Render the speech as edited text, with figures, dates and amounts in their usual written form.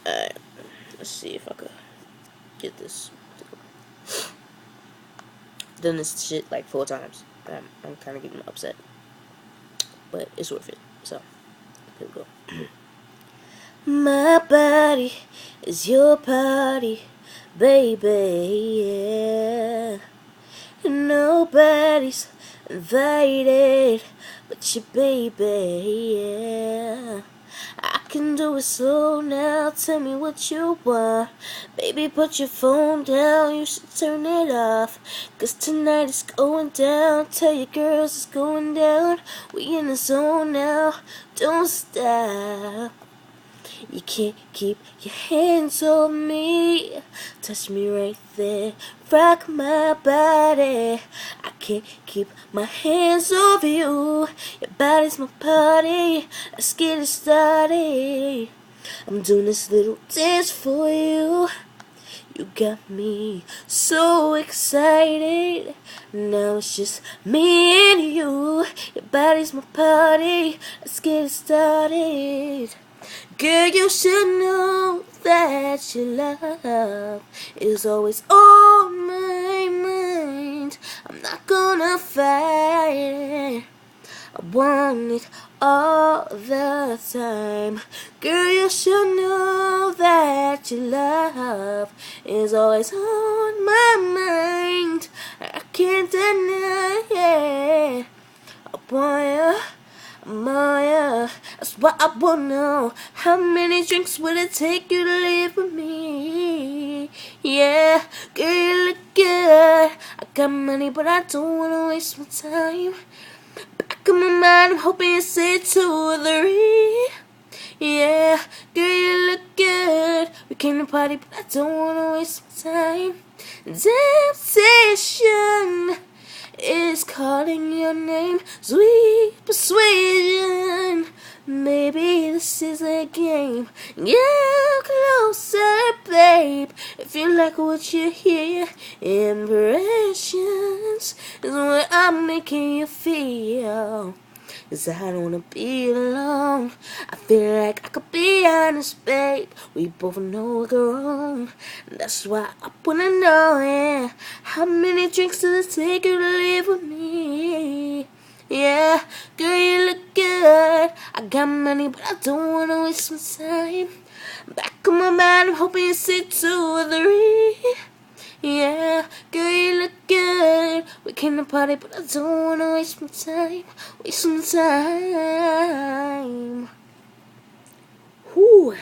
Alright, let's see if I could get this. Done this shit like 4 times. I'm kind of getting upset, but it's worth it. So here we go. My body is your party, baby, yeah. And nobody's invited but you, baby, yeah. I can do it slow now, tell me what you want. Baby, put your phone down, you should turn it off. 'Cause tonight is going down, tell your girls it's going down. We in the zone now, don't stop. You can't keep your hands on me. Touch me right there, rock my body. I can't keep my hands off you. Your body's my party, let's get it started. I'm doing this little dance for you. You got me so excited. Now it's just me and you. Your body's my party, let's get it started. Girl, you should know that your love is always on my mind. I'm not gonna fight it, I want it all the time. Girl, you should know that your love is always on my mind. I can't deny it. I want ya, Maya, that's what I wanna know. How many drinks will it take you to live with me? Yeah, girl, you look good. I got money, but I don't wanna waste my time. Back in my mind, I'm hoping you say 2 or 3. Yeah, girl, you look good. We came to party, but I don't wanna waste my time. Temptation is calling your name, sweet persuasion. Maybe this is a game. Get closer, babe. If you like what you hear, impressions is what I'm making you feel. 'Cause I don't wanna be alone. I feel like I could be honest, babe. We both know we're wrong. That's why I wanna know, yeah. How many drinks does it take you to live with me? Yeah, girl, you look good. I got money, but I don't wanna waste my time. Back in my mind, I'm hoping you say 2 or 3. Yeah, girl, you look good. We came to party, but I don't wanna waste my time. Waste my time. Whew.